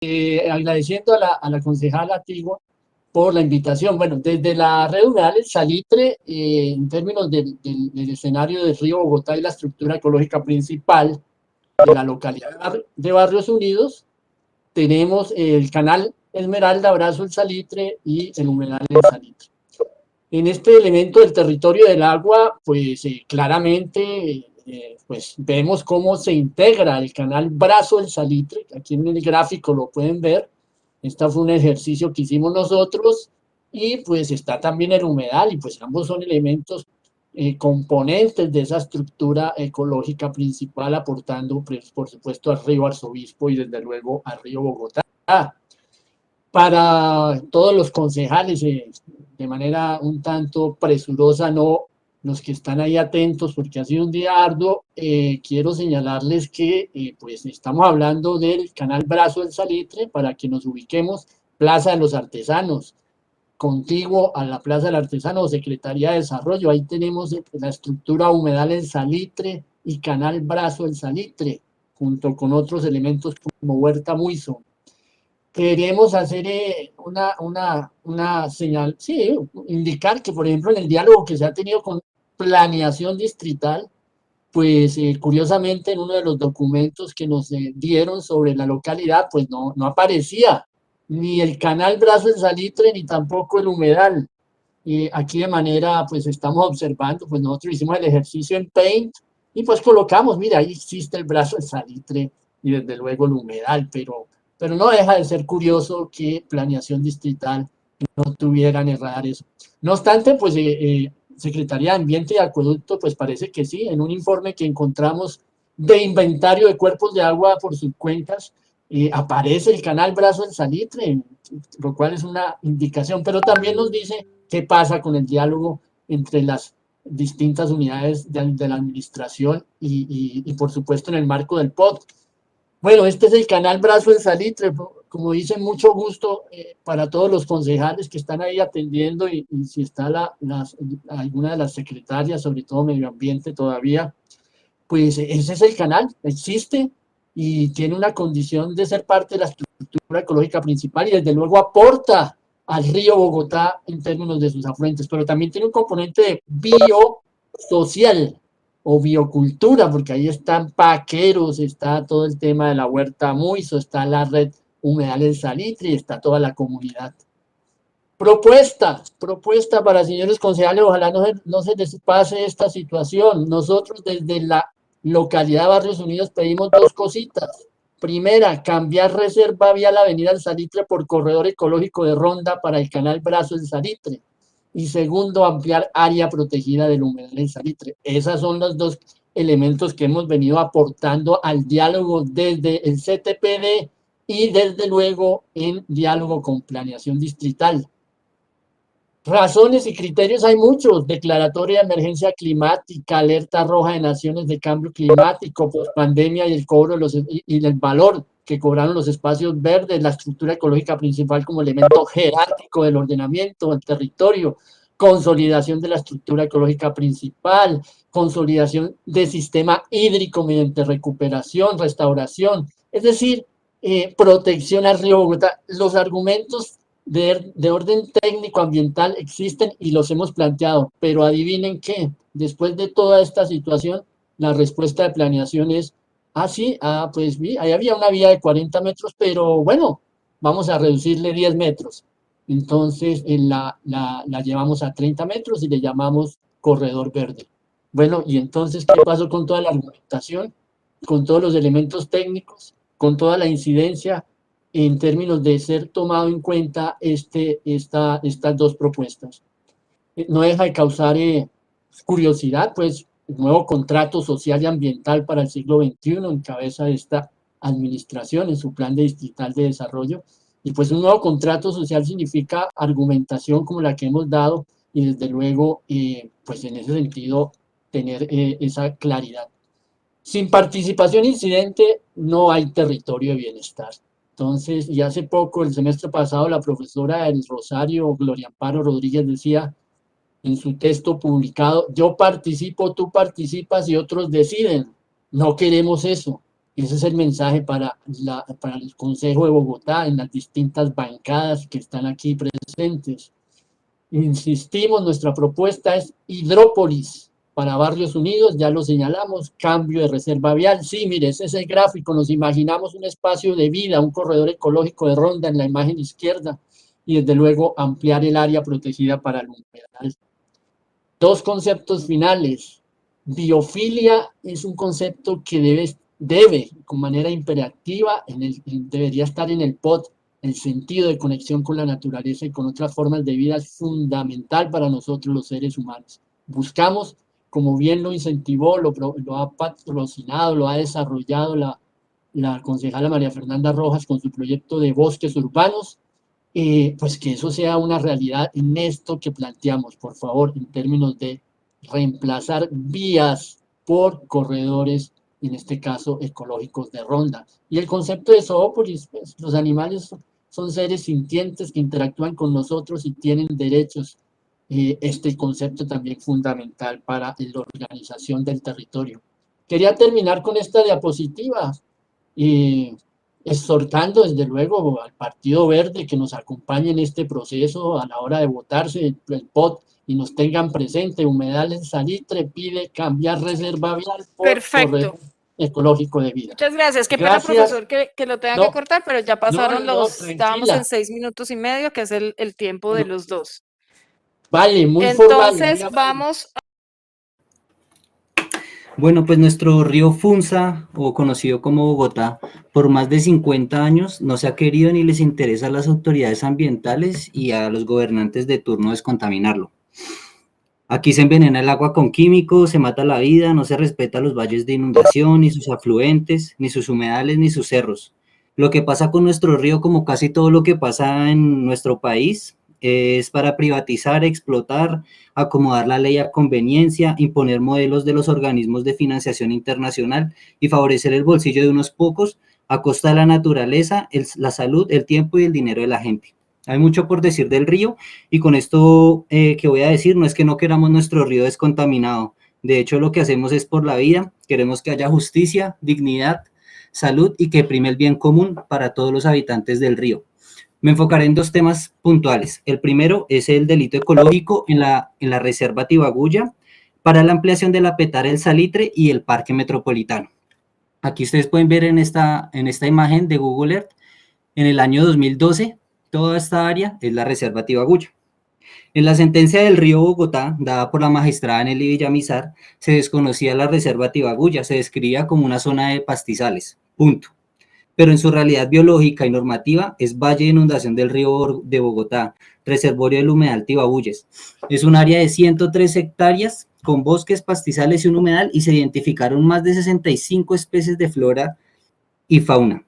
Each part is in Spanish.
agradeciendo a la concejala Antigua por la invitación. Bueno, desde la red rural El Salitre, en términos del escenario del río Bogotá y la estructura ecológica principal de la localidad de Barrios Unidos, tenemos el canal Esmeralda, Brazo El Salitre y el humedal El Salitre. En este elemento del territorio del agua, pues claramente pues vemos cómo se integra el canal Brazo del Salitre. Aquí en el gráfico lo pueden ver. Este fue un ejercicio que hicimos nosotros y pues está también el humedal y pues ambos son elementos componentes de esa estructura ecológica principal, aportando pues, por supuesto al río Arzobispo y desde luego al río Bogotá. Para todos los concejales, de manera un tanto presurosa, no los que están ahí atentos porque ha sido un día arduo, quiero señalarles que pues estamos hablando del canal Brazo del Salitre para que nos ubiquemos, Plaza de los Artesanos, contiguo a la Plaza del Artesano o Secretaría de Desarrollo. Ahí tenemos la estructura humedal El Salitre y canal Brazo del Salitre, junto con otros elementos como Huerta Muizo. Queremos hacer una señal, sí, indicar que, por ejemplo, en el diálogo que se ha tenido con planeación distrital, pues curiosamente en uno de los documentos que nos dieron sobre la localidad, pues no aparecía ni el canal Brazo del Salitre, ni tampoco el humedal. Y aquí de manera, pues estamos observando, pues nosotros hicimos el ejercicio en Paint y pues colocamos, mira, ahí existe el Brazo del Salitre y desde luego el humedal, pero no deja de ser curioso que planeación distrital no tuvieran errar eso. No obstante, pues Secretaría de Ambiente y Acueducto, pues parece que sí, en un informe que encontramos de inventario de cuerpos de agua por sus cuencas, aparece el canal Brazo del Salitre, lo cual es una indicación, pero también nos dice qué pasa con el diálogo entre las distintas unidades de la administración y, por supuesto, en el marco del POT. Bueno, este es el canal Brazo del Salitre, como dicen, mucho gusto para todos los concejales que están ahí atendiendo y si está alguna de las secretarias, sobre todo Medio Ambiente todavía, pues ese es el canal, existe y tiene una condición de ser parte de la estructura ecológica principal y desde luego aporta al río Bogotá en términos de sus afluentes, pero también tiene un componente de biosocial o biocultura, porque ahí están paqueros, está todo el tema de la huerta Muizo, está la red humedal El Salitre y está toda la comunidad. Propuesta para señores concejales, ojalá no se les pase esta situación. Nosotros desde la localidad de Barrios Unidos pedimos dos cositas. Primera, cambiar reserva vía la avenida El Salitre por corredor ecológico de ronda para el canal Brazo del Salitre. Y segundo, ampliar área protegida del humedal del Salitre. Esos son los dos elementos que hemos venido aportando al diálogo desde el CTPD y desde luego en diálogo con planeación distrital. Razones y criterios hay muchos: declaratoria de emergencia climática, alerta roja de naciones de cambio climático, pospandemia y el cobro y el valor que cobraron los espacios verdes, la estructura ecológica principal como elemento jerárquico del ordenamiento del territorio, consolidación de la estructura ecológica principal, consolidación del sistema hídrico mediante recuperación, restauración, es decir, protección al río Bogotá. Los argumentos de orden técnico ambiental existen y los hemos planteado, pero adivinen qué, después de toda esta situación, la respuesta de planeación es, sí, pues ahí había una vía de 40 metros, pero bueno, vamos a reducirle 10 metros. Entonces la llevamos a 30 metros y le llamamos corredor verde. Bueno, y entonces, ¿qué pasó con toda la argumentación? Con todos los elementos técnicos, con toda la incidencia en términos de ser tomado en cuenta estas dos propuestas. No deja de causar curiosidad, pues, el nuevo contrato social y ambiental para el siglo XXI en cabeza de esta administración en su plan de distrital de desarrollo. Y pues un nuevo contrato social significa argumentación como la que hemos dado y desde luego, pues en ese sentido, tener esa claridad. Sin participación incidente no hay territorio de bienestar. Entonces, y hace poco, el semestre pasado, la profesora del Rosario, Gloria Amparo Rodríguez, decía en su texto publicado: yo participo, tú participas y otros deciden. No queremos eso. Ese es el mensaje para el Consejo de Bogotá en las distintas bancadas que están aquí presentes. Insistimos, nuestra propuesta es Hidrópolis para Barrios Unidos, ya lo señalamos, cambio de reserva vial. Sí, mire, ese es el gráfico, nos imaginamos un espacio de vida, un corredor ecológico de ronda en la imagen izquierda y desde luego ampliar el área protegida para el humedal. Dos conceptos finales. Biofilia es un concepto que debe con manera imperativa, debería estar en el POT. El sentido de conexión con la naturaleza y con otras formas de vida es fundamental para nosotros los seres humanos. Buscamos, como bien lo incentivó, lo ha patrocinado, lo ha desarrollado la concejala María Fernanda Rojas con su proyecto de bosques urbanos, pues que eso sea una realidad en esto que planteamos, por favor, en términos de reemplazar vías por corredores, en este caso ecológicos de ronda. Y el concepto de zoópolis, pues, los animales son seres sintientes que interactúan con nosotros y tienen derechos. Este concepto también fundamental para la organización del territorio. Quería terminar con esta diapositiva. Exhortando desde luego al Partido Verde que nos acompañe en este proceso a la hora de votarse el POT y nos tengan presente. Humedales Salitre pide cambiar reserva vial por corredor Perfecto. ecológico de vida. Muchas gracias. Qué pena, Gracias. profesor, que lo tenga que No, cortar, pero ya pasaron estábamos en tranquila. 6 minutos y medio, que es el tiempo de los dos. Vale, muy formal, muy Entonces, amable. vamos. Bueno, pues nuestro río Funza, o conocido como Bogotá, por más de 50 años no se ha querido ni les interesa a las autoridades ambientales y a los gobernantes de turno descontaminarlo. Aquí se envenena el agua con químicos, se mata la vida, no se respeta los valles de inundación, ni sus afluentes, ni sus humedales, ni sus cerros. Lo que pasa con nuestro río, como casi todo lo que pasa en nuestro país, es para privatizar, explotar, acomodar la ley a conveniencia, imponer modelos de los organismos de financiación internacional y favorecer el bolsillo de unos pocos a costa de la naturaleza, la salud, el tiempo y el dinero de la gente. Hay mucho por decir del río y con esto que voy a decir no es que no queramos nuestro río descontaminado. De hecho, lo que hacemos es por la vida, queremos que haya justicia, dignidad, salud y que prime el bien común para todos los habitantes del río. Me enfocaré en dos temas puntuales. El primero es el delito ecológico en la Reserva Tibaguya para la ampliación de la Petare del Salitre y el Parque Metropolitano. Aquí ustedes pueden ver en esta imagen de Google Earth, en el año 2012, toda esta área es la Reserva Tibaguya. En la sentencia del río Bogotá, dada por la magistrada Nelly Villamizar, se desconocía la Reserva Tibaguya, se describía como una zona de pastizales, punto. Pero en su realidad biológica y normativa es valle de inundación del río de Bogotá, reservorio del humedal Tibabuyes. Es un área de 103 hectáreas con bosques, pastizales y un humedal y se identificaron más de 65 especies de flora y fauna.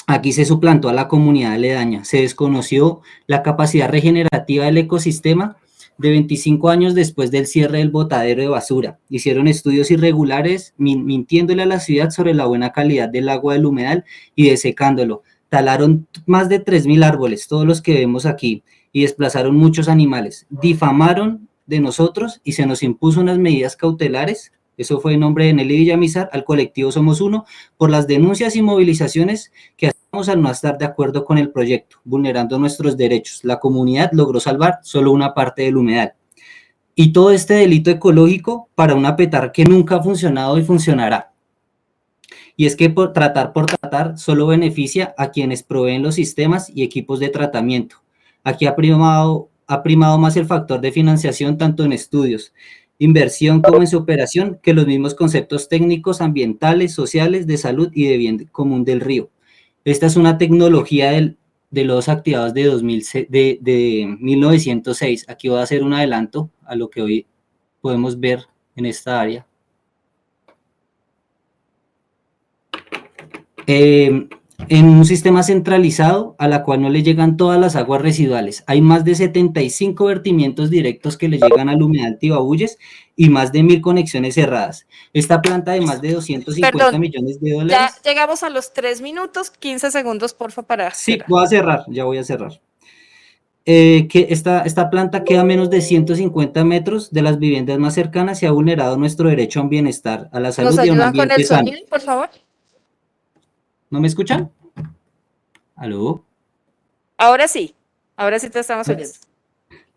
Aquí se suplantó a la comunidad aledaña, se desconoció la capacidad regenerativa del ecosistema de 25 años después del cierre del botadero de basura. Hicieron estudios irregulares, mintiéndole a la ciudad sobre la buena calidad del agua del humedal y desecándolo. Talaron más de 3.000 árboles, todos los que vemos aquí, y desplazaron muchos animales. Difamaron de nosotros y se nos impuso unas medidas cautelares. Eso fue en nombre de Nelly Villamizar, al colectivo Somos Uno, por las denuncias y movilizaciones que hacemos al no estar de acuerdo con el proyecto, vulnerando nuestros derechos. La comunidad logró salvar solo una parte del humedal. Y todo este delito ecológico para una petar que nunca ha funcionado y funcionará. Y es que por tratar solo beneficia a quienes proveen los sistemas y equipos de tratamiento. Aquí ha primado más el factor de financiación tanto en estudios, inversión como en su operación, que los mismos conceptos técnicos, ambientales, sociales, de salud y de bien común del río. Esta es una tecnología de los activados de 1906. Aquí voy a hacer un adelanto a lo que hoy podemos ver en esta área. En un sistema centralizado a la cual no le llegan todas las aguas residuales. Hay más de 75 vertimientos directos que le llegan al humedal Tibabuyes y más de 1.000 conexiones cerradas. Esta planta de más de 250 millones de dólares. Ya llegamos a los 3 minutos, 15 segundos, porfa, para cerrar. Sí, voy a cerrar, ya voy a cerrar. Que esta planta queda a menos de 150 metros de las viviendas más cercanas y ha vulnerado nuestro derecho a un bienestar, a la salud y a un ambiente sano. ¿Nos ayudan con el sonido, por favor? ¿No me escuchan? ¿Aló? Ahora sí te estamos oyendo.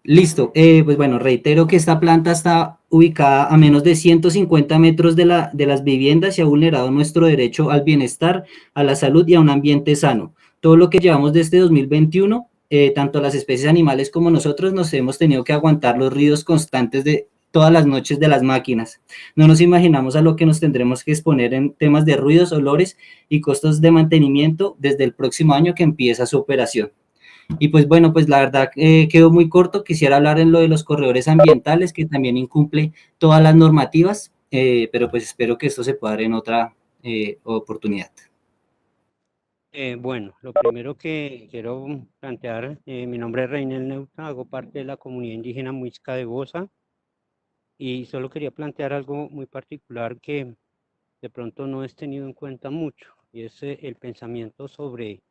Listo, pues bueno, reitero que esta planta está ubicada a menos de 150 metros de las viviendas y ha vulnerado nuestro derecho al bienestar, a la salud y a un ambiente sano. Todo lo que llevamos desde 2021, tanto las especies animales como nosotros nos hemos tenido que aguantar los ruidos constantes de todas las noches de las máquinas. No nos imaginamos a lo que nos tendremos que exponer en temas de ruidos, olores y costos de mantenimiento desde el próximo año que empieza su operación. Y pues bueno, pues la verdad quedó muy corto. Quisiera hablar en lo de los corredores ambientales, que también incumple todas las normativas, pero pues espero que esto se pueda dar en otra oportunidad. Bueno, lo primero que quiero plantear, mi nombre es Reinel Neuta, hago parte de la comunidad indígena Muisca de Bosa y solo quería plantear algo muy particular que de pronto no es tenido en cuenta mucho y es el pensamiento sobre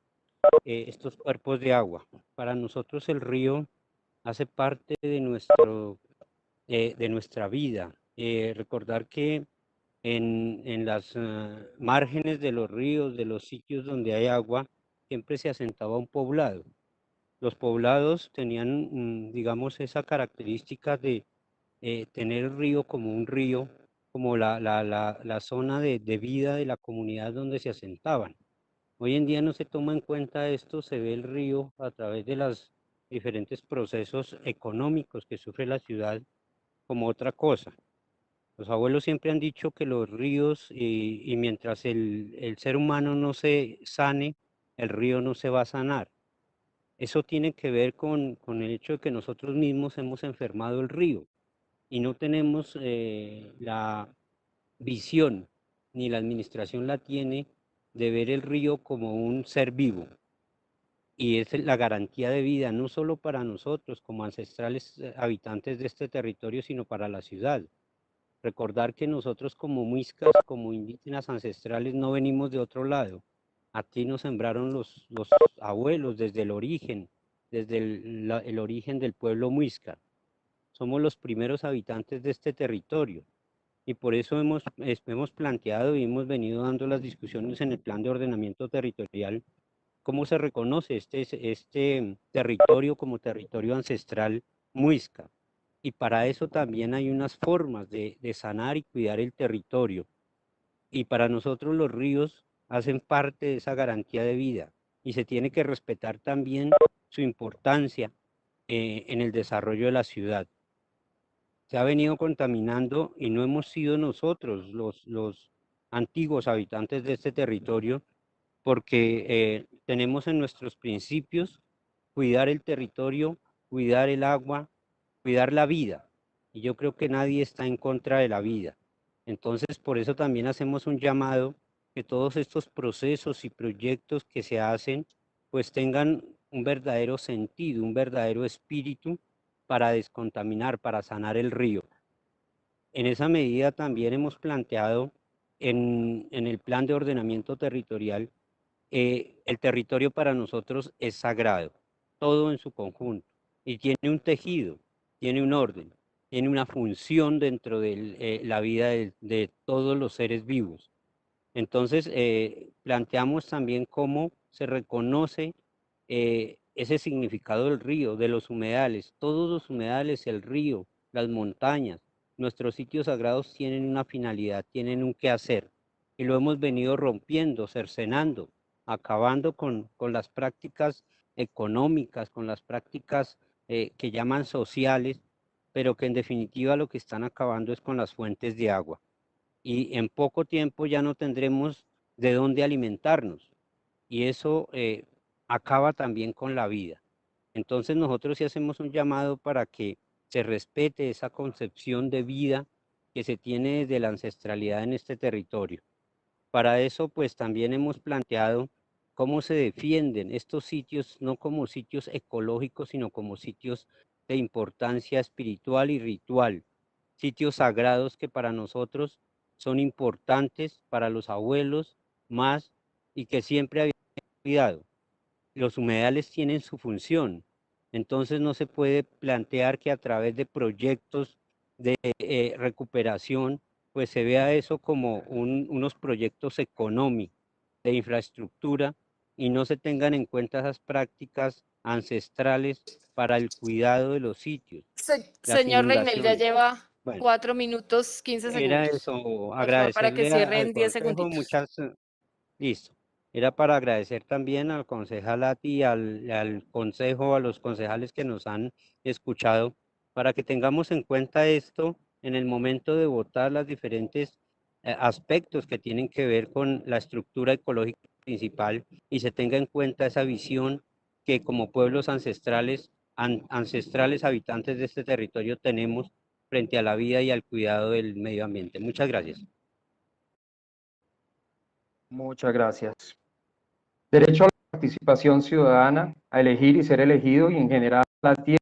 estos cuerpos de agua. Para nosotros el río hace parte de nuestra vida. Recordar que en las márgenes de los ríos, de los sitios donde hay agua, siempre se asentaba un poblado. Los poblados tenían, digamos, esa característica de tener el río como un río, como la zona de vida de la comunidad donde se asentaban. Hoy en día no se toma en cuenta esto, se ve el río a través de los diferentes procesos económicos que sufre la ciudad como otra cosa. Los abuelos siempre han dicho que los ríos, y mientras el ser humano no se sane, el río no se va a sanar. Eso tiene que ver con el hecho de que nosotros mismos hemos enfermado el río y no tenemos la visión, ni la administración la tiene, de ver el río como un ser vivo. Y es la garantía de vida, no solo para nosotros como ancestrales habitantes de este territorio, sino para la ciudad. Recordar que nosotros como muiscas, como indígenas ancestrales, no venimos de otro lado. Aquí nos sembraron los abuelos desde el origen, desde el origen del pueblo muisca. Somos los primeros habitantes de este territorio y por eso hemos planteado y hemos venido dando las discusiones en el plan de ordenamiento territorial, cómo se reconoce este territorio como territorio ancestral muisca. Y para eso también hay unas formas de sanar y cuidar el territorio. Y para nosotros los ríos hacen parte de esa garantía de vida y se tiene que respetar también su importancia en el desarrollo de la ciudad. Se ha venido contaminando y no hemos sido nosotros los antiguos habitantes de este territorio porque tenemos en nuestros principios cuidar el territorio, cuidar el agua, cuidar la vida. Y yo creo que nadie está en contra de la vida. Entonces, por eso también hacemos un llamado que todos estos procesos y proyectos que se hacen, pues tengan un verdadero sentido, un verdadero espíritu para descontaminar, para sanar el río. En esa medida también hemos planteado en el plan de ordenamiento territorial, el territorio para nosotros es sagrado, todo en su conjunto, y tiene un tejido, tiene un orden, tiene una función dentro de la vida de todos los seres vivos. Entonces, planteamos también cómo se reconoce ese significado del río, de los humedales. Todos los humedales, el río, las montañas, nuestros sitios sagrados tienen una finalidad, tienen un quehacer. Y lo hemos venido rompiendo, cercenando, acabando con las prácticas económicas, con las prácticas que llaman sociales, pero que en definitiva lo que están acabando es con las fuentes de agua y en poco tiempo ya no tendremos de dónde alimentarnos y eso acaba también con la vida. Entonces nosotros sí hacemos un llamado para que se respete esa concepción de vida que se tiene desde la ancestralidad en este territorio. Para eso pues también hemos planteado cómo se defienden estos sitios, no como sitios ecológicos, sino como sitios de importancia espiritual y ritual, sitios sagrados que para nosotros son importantes, para los abuelos más, y que siempre habían cuidado. Los humedales tienen su función, entonces no se puede plantear que a través de proyectos de recuperación, pues se vea eso como unos proyectos económicos. de infraestructura y no se tengan en cuenta esas prácticas ancestrales para el cuidado de los sitios, las Señor Reinel, ya inundaciones. lleva Bueno, 4 minutos, 15 era segundos. eso, Por favor, para que agradecerle cierre al en 10 consejo, segunditos. listo. Era para agradecer también al concejal Ati, al consejo, a los concejales que nos han escuchado, para que tengamos en cuenta esto en el momento de votar los diferentes aspectos que tienen que ver con la estructura ecológica principal y se tenga en cuenta esa visión que como pueblos ancestrales, ancestrales habitantes de este territorio tenemos frente a la vida y al cuidado del medio ambiente. Muchas gracias. Muchas gracias. Derecho a la participación ciudadana, a elegir y ser elegido, y en general las 10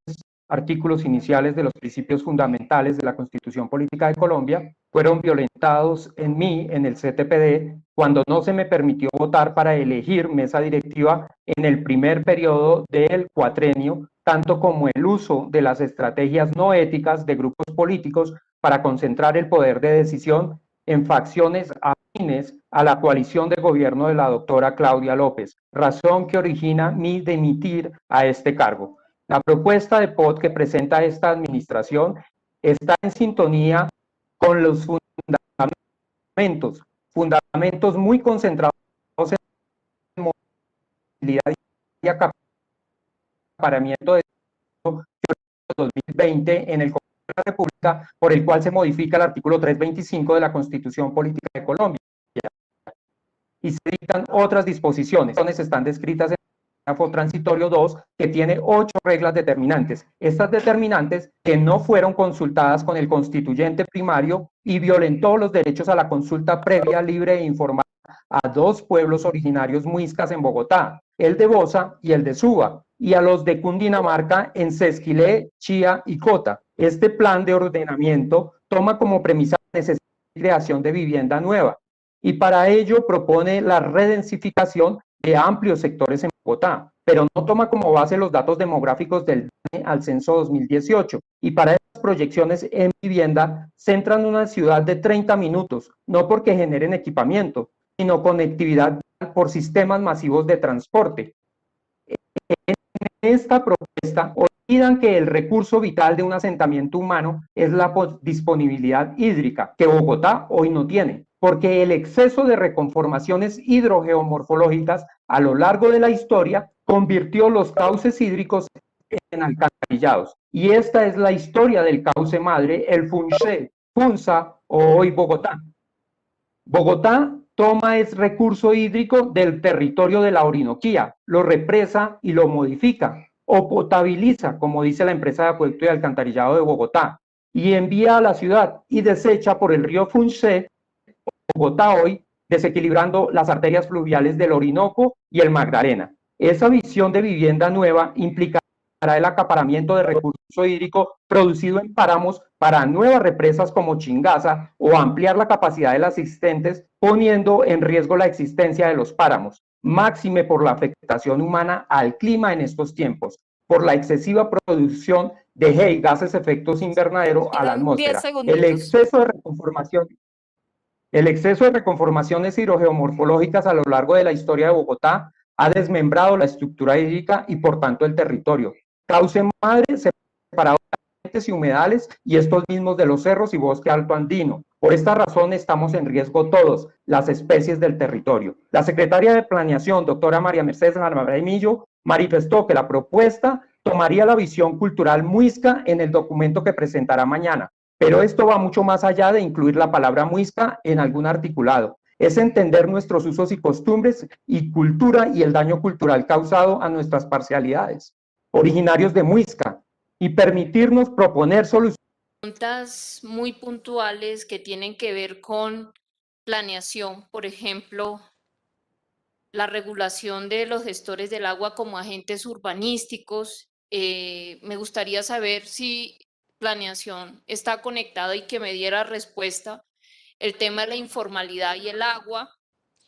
artículos iniciales de los principios fundamentales de la Constitución Política de Colombia fueron violentados en mí, en el CTPD, cuando no se me permitió votar para elegir mesa directiva en el primer periodo del cuatrenio, tanto como el uso de las estrategias no éticas de grupos políticos para concentrar el poder de decisión en facciones afines a la coalición de gobierno de la doctora Claudia López, razón que origina mi dimitir a este cargo. La propuesta de POT que presenta esta administración está en sintonía con los fundamentos muy concentrados en movilidad y acaparamiento de 2020 en el Congreso de la República, por el cual se modifica el artículo 325 de la Constitución Política de Colombia y se dictan otras disposiciones. Están descritas en el párrafo transitorio 2, que tiene 8 reglas determinantes. Estas determinantes que no fueron consultadas con el constituyente primario y violentó los derechos a la consulta previa, libre e informada a 2 pueblos originarios muiscas en Bogotá, el de Bosa y el de Suba, y a los de Cundinamarca en Sesquilé, Chía y Cota. Este plan de ordenamiento toma como premisa la necesidad de creación de vivienda nueva, y para ello propone la redensificación de amplios sectores en Bogotá, pero no toma como base los datos demográficos del DANE al censo 2018, y para esas proyecciones en vivienda centran una ciudad de 30 minutos, no porque generen equipamiento, sino conectividad por sistemas masivos de transporte. En esta propuesta olvidan que el recurso vital de un asentamiento humano es la disponibilidad hídrica, que Bogotá hoy no tiene, porque el exceso de reconformaciones hidrogeomorfológicas a lo largo de la historia convirtió los cauces hídricos en alcantarillados. Y esta es la historia del cauce madre, el Funché, Funza o hoy Bogotá. Bogotá toma ese recurso hídrico del territorio de la Orinoquía, lo represa y lo modifica, o potabiliza, como dice la empresa de acueducto y alcantarillado de Bogotá, y envía a la ciudad y desecha por el río Funché, Bogotá hoy, desequilibrando las arterias fluviales del Orinoco y el Magdalena. Esa visión de vivienda nueva implicará el acaparamiento de recurso hídrico producido en páramos para nuevas represas como Chingaza, o ampliar la capacidad de las existentes, poniendo en riesgo la existencia de los páramos, máxime por la afectación humana al clima en estos tiempos, por la excesiva producción de gases efectos invernadero a la atmósfera, el exceso de reconformación. El exceso de reconformaciones hidrogeomorfológicas a lo largo de la historia de Bogotá ha desmembrado la estructura hídrica y por tanto el territorio. Cauce madre separado de montes y humedales, y estos mismos de los cerros y bosque alto andino. Por esta razón estamos en riesgo todos, las especies del territorio. La secretaria de Planeación, doctora María Mercedes Jaramillo, manifestó que la propuesta tomaría la visión cultural muisca en el documento que presentará mañana. Pero esto va mucho más allá de incluir la palabra muisca en algún articulado. Es entender nuestros usos y costumbres y cultura y el daño cultural causado a nuestras parcialidades, originarios de muisca, y permitirnos proponer soluciones. Preguntas muy puntuales que tienen que ver con planeación, por ejemplo, la regulación de los gestores del agua como agentes urbanísticos. Me gustaría saber si planeación está conectada y que me diera respuesta el tema de la informalidad y el agua,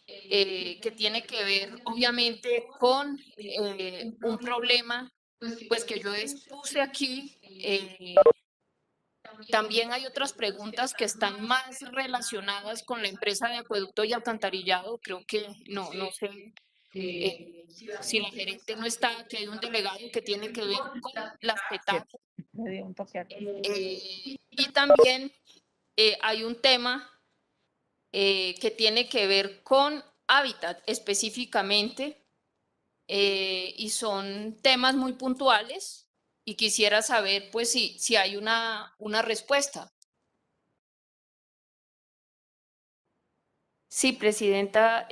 que tiene que ver obviamente con un problema pues que yo expuse aquí, También hay otras preguntas que están más relacionadas con la empresa de acueducto y alcantarillado. Creo que no sé si la gerente no está, que hay un delegado que tiene que ver con las PETAC. Me dio un toque aquí. Y también hay un tema que tiene que ver con hábitat específicamente, y son temas muy puntuales y quisiera saber pues si hay una respuesta. Sí, presidenta,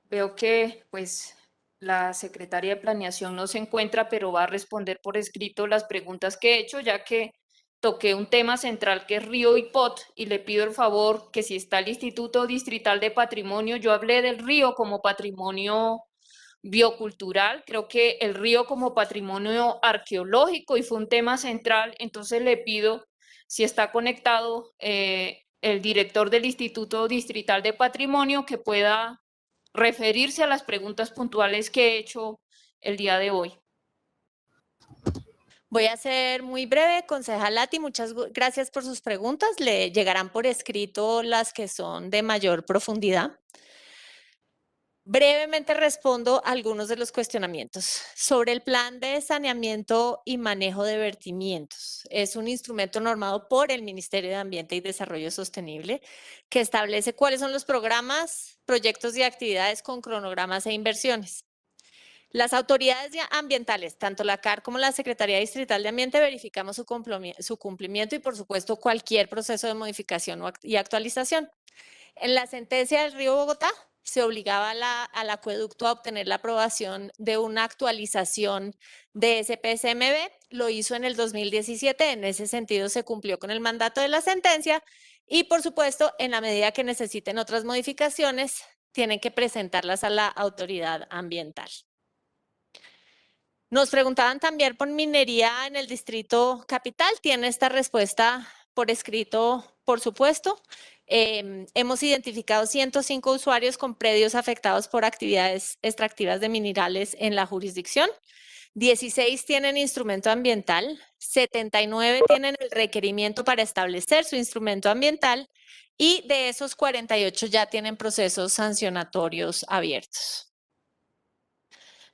veo que pues la secretaria de Planeación no se encuentra, pero va a responder por escrito las preguntas que he hecho, ya que toqué un tema central que es Río y Pot, y le pido el favor que si está el Instituto Distrital de Patrimonio, yo hablé del río como patrimonio biocultural, creo que el río como patrimonio arqueológico y fue un tema central, entonces le pido si está conectado el director del Instituto Distrital de Patrimonio que pueda referirse a las preguntas puntuales que he hecho el día de hoy. Voy a ser muy breve, concejal Lati, muchas gracias por sus preguntas. Le llegarán por escrito las que son de mayor profundidad. Brevemente respondo a algunos de los cuestionamientos. Sobre el plan de saneamiento y manejo de vertimientos. Es un instrumento normado por el Ministerio de Ambiente y Desarrollo Sostenible que establece cuáles son los programas, proyectos y actividades con cronogramas e inversiones. Las autoridades ambientales, tanto la CAR como la Secretaría Distrital de Ambiente, verificamos su cumplimiento y, por supuesto, cualquier proceso de modificación y actualización. En la sentencia del Río Bogotá, se obligaba al acueducto a obtener la aprobación de una actualización de SPSMB. Lo hizo en el 2017. En ese sentido, se cumplió con el mandato de la sentencia y, por supuesto, en la medida que necesiten otras modificaciones, tienen que presentarlas a la autoridad ambiental. Nos preguntaban también por minería en el Distrito Capital. Tiene esta respuesta por escrito, por supuesto. Hemos identificado 105 usuarios con predios afectados por actividades extractivas de minerales en la jurisdicción. 16 tienen instrumento ambiental, 79 tienen el requerimiento para establecer su instrumento ambiental y de esos 48 ya tienen procesos sancionatorios abiertos.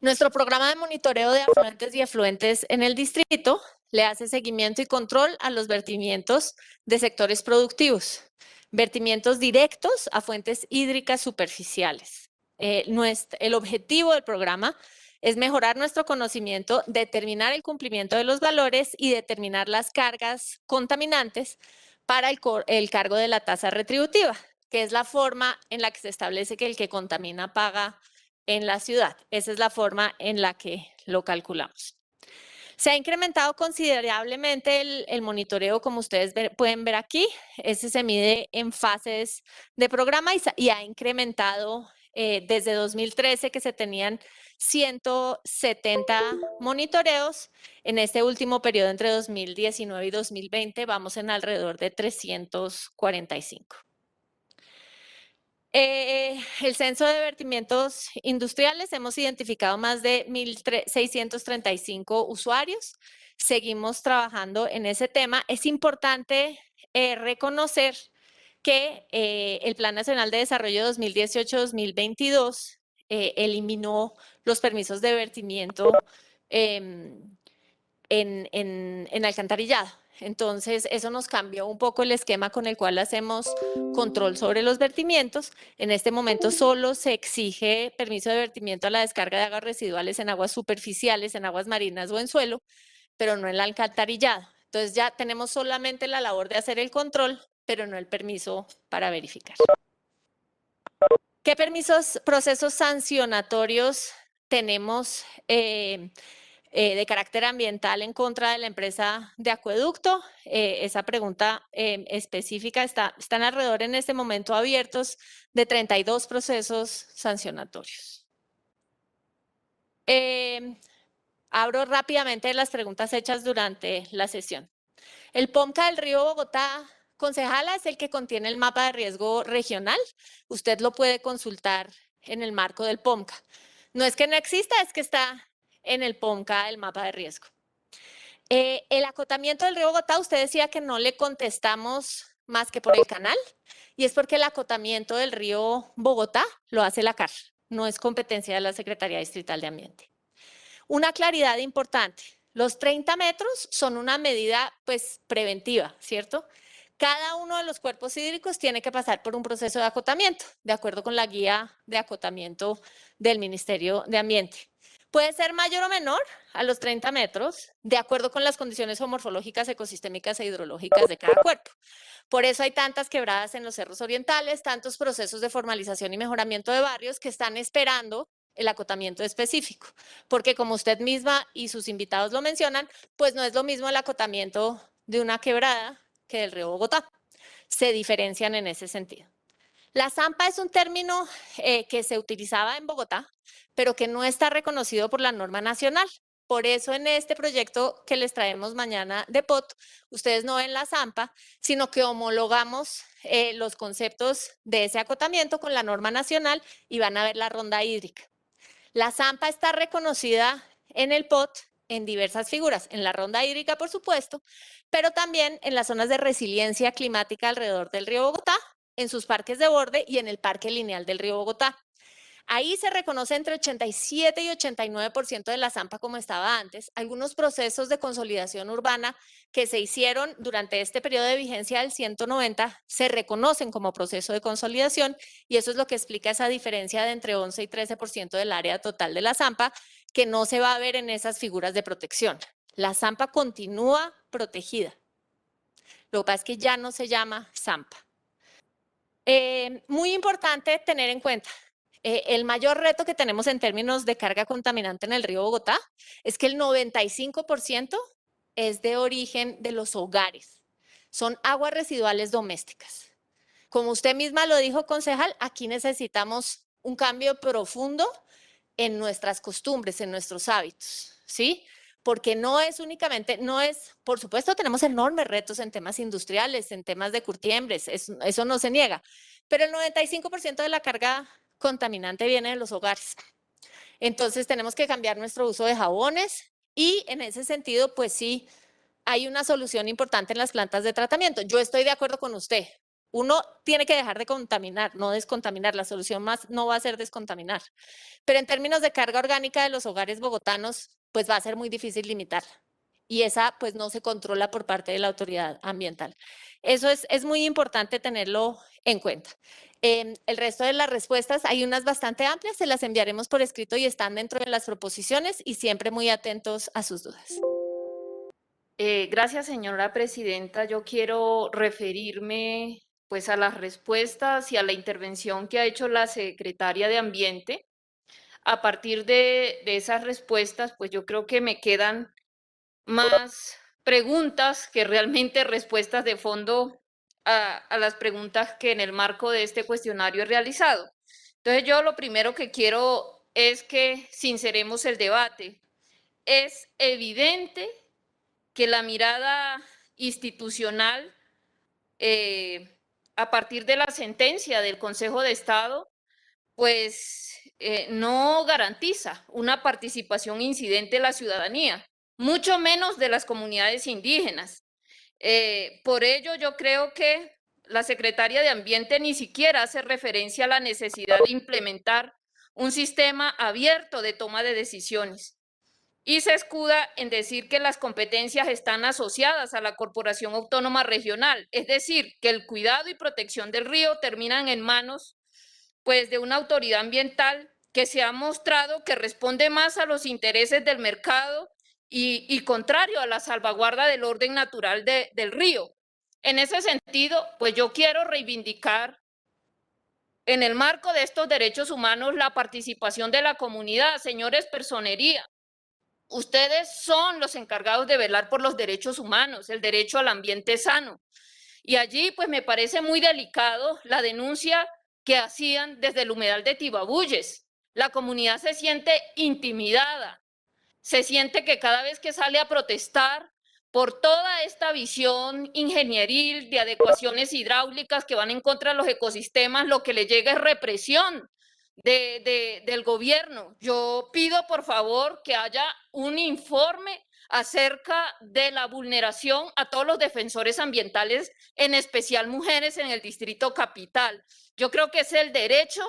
Nuestro programa de monitoreo de afluentes y efluentes en el distrito le hace seguimiento y control a los vertimientos de sectores productivos, vertimientos directos a fuentes hídricas superficiales. El objetivo del programa es mejorar nuestro conocimiento, determinar el cumplimiento de los valores y determinar las cargas contaminantes para el cargo de la tasa retributiva, que es la forma en la que se establece que el que contamina paga en la ciudad. Esa es la forma en la que lo calculamos. Se ha incrementado considerablemente el monitoreo, como ustedes pueden ver aquí. Ese se mide en fases de programa y ha incrementado desde 2013, que se tenían 170 monitoreos. En este último periodo, entre 2019 y 2020, vamos en alrededor de 345. El censo de vertimientos industriales, hemos identificado más de 1.635 usuarios. Seguimos trabajando en ese tema. Es importante reconocer que el Plan Nacional de Desarrollo 2018-2022 eliminó los permisos de vertimiento en alcantarillado. Entonces, eso nos cambió un poco el esquema con el cual hacemos control sobre los vertimientos. En este momento solo se exige permiso de vertimiento a la descarga de aguas residuales en aguas superficiales, en aguas marinas o en suelo, pero no en el alcantarillado. Entonces, ya tenemos solamente la labor de hacer el control, pero no el permiso para verificar. ¿Qué procesos sancionatorios tenemos de carácter ambiental en contra de la empresa de acueducto? Esa pregunta específica están alrededor en este momento abiertos de 32 procesos sancionatorios. Abro rápidamente las preguntas hechas durante la sesión. El POMCA del Río Bogotá, concejala, es el que contiene el mapa de riesgo regional. Usted lo puede consultar en el marco del POMCA. No es que no exista, es que está en el POMCA el mapa de riesgo. El acotamiento del río Bogotá, usted decía que no le contestamos más que por el canal, y es porque el acotamiento del río Bogotá lo hace la CAR, no es competencia de la Secretaría Distrital de Ambiente. Una claridad importante, los 30 metros son una medida pues preventiva, ¿cierto? Cada uno de los cuerpos hídricos tiene que pasar por un proceso de acotamiento, de acuerdo con la guía de acotamiento del Ministerio de Ambiente. Puede ser mayor o menor a los 30 metros, de acuerdo con las condiciones geomorfológicas, ecosistémicas e hidrológicas de cada cuerpo. Por eso hay tantas quebradas en los cerros orientales, tantos procesos de formalización y mejoramiento de barrios que están esperando el acotamiento específico, porque como usted misma y sus invitados lo mencionan, pues no es lo mismo el acotamiento de una quebrada que del río Bogotá. Se diferencian en ese sentido. La zampa es un término que se utilizaba en Bogotá, pero que no está reconocido por la norma nacional. Por eso en este proyecto que les traemos mañana de POT, ustedes no ven la zampa, sino que homologamos los conceptos de ese acotamiento con la norma nacional y van a ver la ronda hídrica. La zampa está reconocida en el POT en diversas figuras, en la ronda hídrica, por supuesto, pero también en las zonas de resiliencia climática alrededor del río Bogotá, en sus parques de borde y en el parque lineal del río Bogotá. Ahí se reconoce entre 87 y 89% de la zampa como estaba antes. Algunos procesos de consolidación urbana que se hicieron durante este periodo de vigencia del 190 se reconocen como proceso de consolidación y eso es lo que explica esa diferencia de entre 11 y 13% del área total de la zampa que no se va a ver en esas figuras de protección. La zampa continúa protegida. Lo que pasa es que ya no se llama zampa. Muy importante tener en cuenta, el mayor reto que tenemos en términos de carga contaminante en el río Bogotá es que el 95% es de origen de los hogares. Son aguas residuales domésticas. Como usted misma lo dijo, concejal, aquí necesitamos un cambio profundo en nuestras costumbres, en nuestros hábitos, ¿sí? Porque no es únicamente, por supuesto tenemos enormes retos en temas industriales, en temas de curtiembres, eso no se niega, pero el 95% de la carga contaminante viene de los hogares. Entonces tenemos que cambiar nuestro uso de jabones y en ese sentido, pues sí, hay una solución importante en las plantas de tratamiento. Yo estoy de acuerdo con usted. Uno tiene que dejar de contaminar, no descontaminar. La solución más no va a ser descontaminar. Pero en términos de carga orgánica de los hogares bogotanos, pues va a ser muy difícil limitar. Y esa pues no se controla por parte de la autoridad ambiental. Eso es muy importante tenerlo en cuenta. El resto de las respuestas, hay unas bastante amplias, se las enviaremos por escrito y están dentro de las proposiciones y siempre muy atentos a sus dudas. Gracias, señora presidenta. Yo quiero referirme pues a las respuestas y a la intervención que ha hecho la secretaria de Ambiente. A partir de esas respuestas, pues yo creo que me quedan más preguntas que realmente respuestas de fondo a las preguntas que en el marco de este cuestionario he realizado. Entonces yo lo primero que quiero es que sinceremos el debate. Es evidente que la mirada institucional, a partir de la sentencia del Consejo de Estado, pues no garantiza una participación incidente de la ciudadanía, mucho menos de las comunidades indígenas. Por ello, yo creo que la secretaria de Ambiente ni siquiera hace referencia a la necesidad de implementar un sistema abierto de toma de decisiones. Y se escuda en decir que las competencias están asociadas a la Corporación Autónoma Regional, es decir, que el cuidado y protección del río terminan en manos pues, de una autoridad ambiental que se ha mostrado que responde más a los intereses del mercado y contrario a la salvaguarda del orden natural del río. En ese sentido, pues yo quiero reivindicar en el marco de estos derechos humanos la participación de la comunidad. Señores Personería, ustedes son los encargados de velar por los derechos humanos, el derecho al ambiente sano. Y allí pues me parece muy delicado la denuncia que hacían desde el humedal de Tibabuyes. La comunidad se siente intimidada, se siente que cada vez que sale a protestar por toda esta visión ingenieril de adecuaciones hidráulicas que van en contra de los ecosistemas, lo que le llega es represión del gobierno. Yo pido por favor que haya un informe acerca de la vulneración a todos los defensores ambientales, en especial mujeres en el Distrito Capital. Yo creo que es el derecho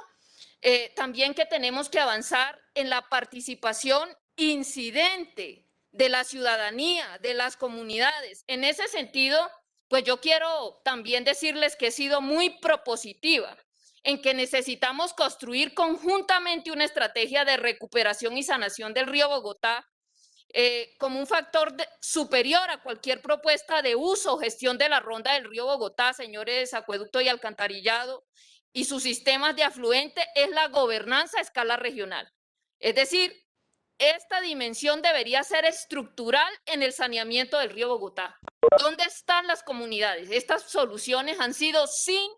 también que tenemos que avanzar en la participación incidente de la ciudadanía, de las comunidades. En ese sentido, pues yo quiero también decirles que he sido muy propositiva en que necesitamos construir conjuntamente una estrategia de recuperación y sanación del río Bogotá como un factor superior a cualquier propuesta de uso o gestión de la ronda del río Bogotá, señores acueducto y alcantarillado, y sus sistemas de afluente, es la gobernanza a escala regional. Es decir, esta dimensión debería ser estructural en el saneamiento del río Bogotá. ¿Dónde están las comunidades? Estas soluciones han sido sin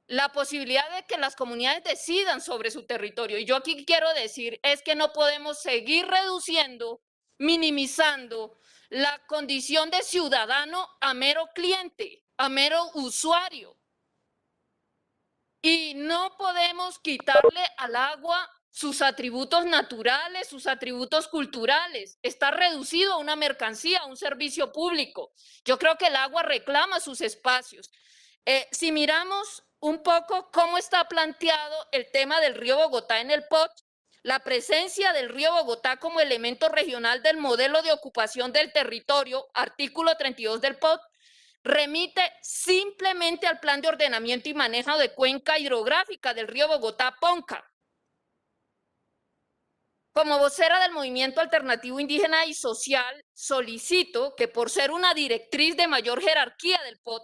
la posibilidad de que las comunidades decidan sobre su territorio. Y yo aquí quiero decir, es que no podemos seguir reduciendo, minimizando la condición de ciudadano a mero cliente, a mero usuario. Y no podemos quitarle al agua sus atributos naturales, sus atributos culturales. Está reducido a una mercancía, a un servicio público. Yo creo que el agua reclama sus espacios. Si miramos un poco cómo está planteado el tema del río Bogotá en el POT, la presencia del río Bogotá como elemento regional del modelo de ocupación del territorio, artículo 32 del POT, remite simplemente al Plan de Ordenamiento y Manejo de Cuenca Hidrográfica del río Bogotá-Ponca. Como vocera del Movimiento Alternativo Indígena y Social, solicito que por ser una directriz de mayor jerarquía del POT,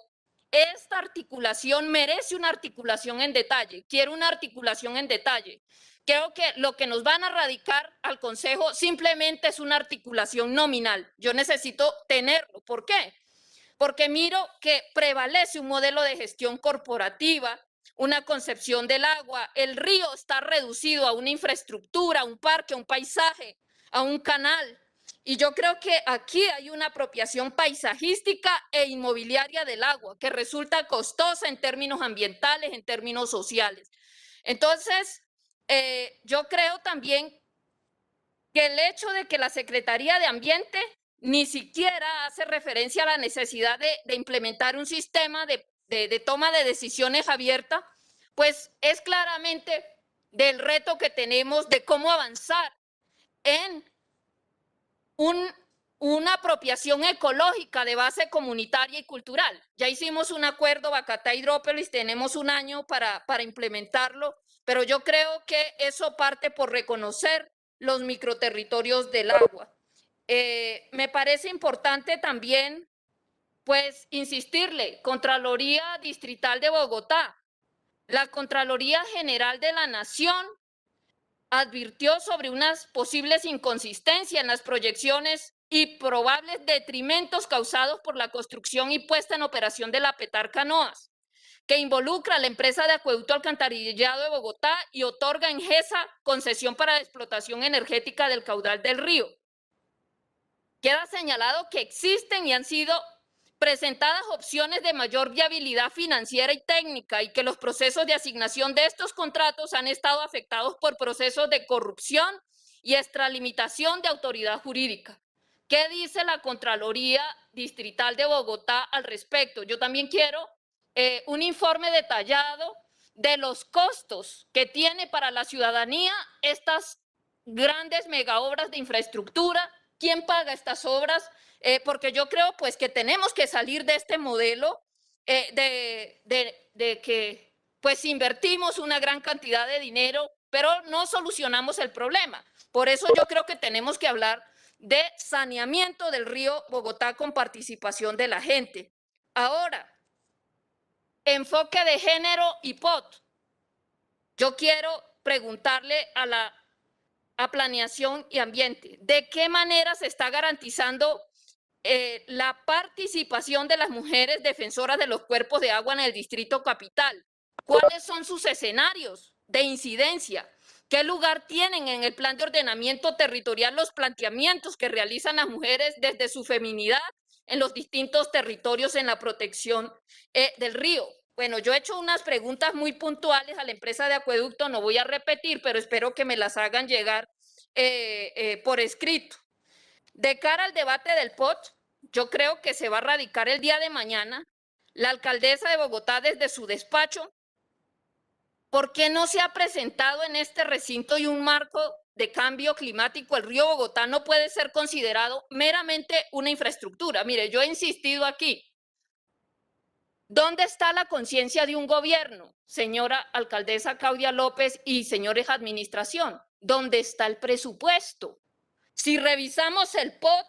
esta articulación merece una articulación en detalle. Quiero una articulación en detalle. Creo que lo que nos van a radicar al Consejo simplemente es una articulación nominal. Yo necesito tenerlo. ¿Por qué? Porque miro que prevalece un modelo de gestión corporativa, una concepción del agua. El río está reducido a una infraestructura, a un parque, a un paisaje, a un canal. Y yo creo que aquí hay una apropiación paisajística e inmobiliaria del agua que resulta costosa en términos ambientales, en términos sociales. Entonces, yo creo también que el hecho de que la Secretaría de Ambiente ni siquiera hace referencia a la necesidad de implementar un sistema de toma de decisiones abierta, pues es claramente del reto que tenemos de cómo avanzar en una apropiación ecológica de base comunitaria y cultural. Ya hicimos un acuerdo Bacatá-Hidrópolis, tenemos un año para implementarlo, pero yo creo que eso parte por reconocer los microterritorios del agua. Me parece importante también, pues, insistirle, Contraloría Distrital de Bogotá, la Contraloría General de la Nación advirtió sobre unas posibles inconsistencias en las proyecciones y probables detrimentos causados por la construcción y puesta en operación de la Petar Canoas, que involucra a la empresa de acueducto alcantarillado de Bogotá y otorga en GESA concesión para la explotación energética del caudal del río. Queda señalado que existen y han sido presentadas opciones de mayor viabilidad financiera y técnica y que los procesos de asignación de estos contratos han estado afectados por procesos de corrupción y extralimitación de autoridad jurídica. ¿Qué dice la Contraloría Distrital de Bogotá al respecto? Yo también quiero un informe detallado de los costos que tiene para la ciudadanía estas grandes megaobras de infraestructura. ¿Quién paga estas obras? Porque yo creo pues que tenemos que salir de este modelo de que pues invertimos una gran cantidad de dinero, pero no solucionamos el problema. Por eso yo creo que tenemos que hablar de saneamiento del río Bogotá con participación de la gente. Ahora, enfoque de género y POT. Yo quiero preguntarle a Planeación y Ambiente, ¿de qué manera se está garantizando la participación de las mujeres defensoras de los cuerpos de agua en el Distrito Capital? ¿Cuáles son sus escenarios de incidencia? ¿Qué lugar tienen en el plan de ordenamiento territorial los planteamientos que realizan las mujeres desde su feminidad en los distintos territorios en la protección del río? Bueno, yo he hecho unas preguntas muy puntuales a la empresa de acueducto, no voy a repetir, pero espero que me las hagan llegar por escrito. De cara al debate del POT, yo creo que se va a radicar el día de mañana. La alcaldesa de Bogotá, desde su despacho, ¿por qué no se ha presentado en este recinto y un marco de cambio climático? El río Bogotá no puede ser considerado meramente una infraestructura. Mire, yo he insistido aquí. ¿Dónde está la conciencia de un gobierno, señora alcaldesa Claudia López y señores administración? ¿Dónde está el presupuesto? Si revisamos el POT,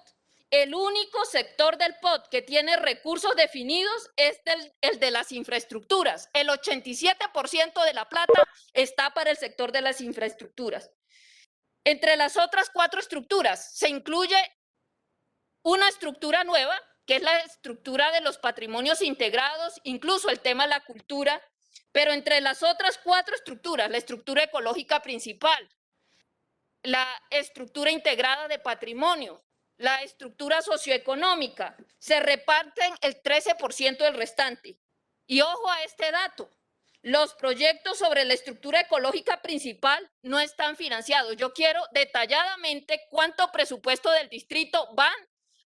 el único sector del POT que tiene recursos definidos es el de las infraestructuras. El 87% de la plata está para el sector de las infraestructuras. Entre las otras 4 estructuras se incluye una estructura nueva, que es la estructura de los patrimonios integrados, incluso el tema de la cultura, pero entre las otras 4 estructuras, la estructura ecológica principal, la estructura integrada de patrimonio, la estructura socioeconómica, se reparten el 13% del restante. Y ojo a este dato, los proyectos sobre la estructura ecológica principal no están financiados. Yo quiero detalladamente cuánto presupuesto del distrito van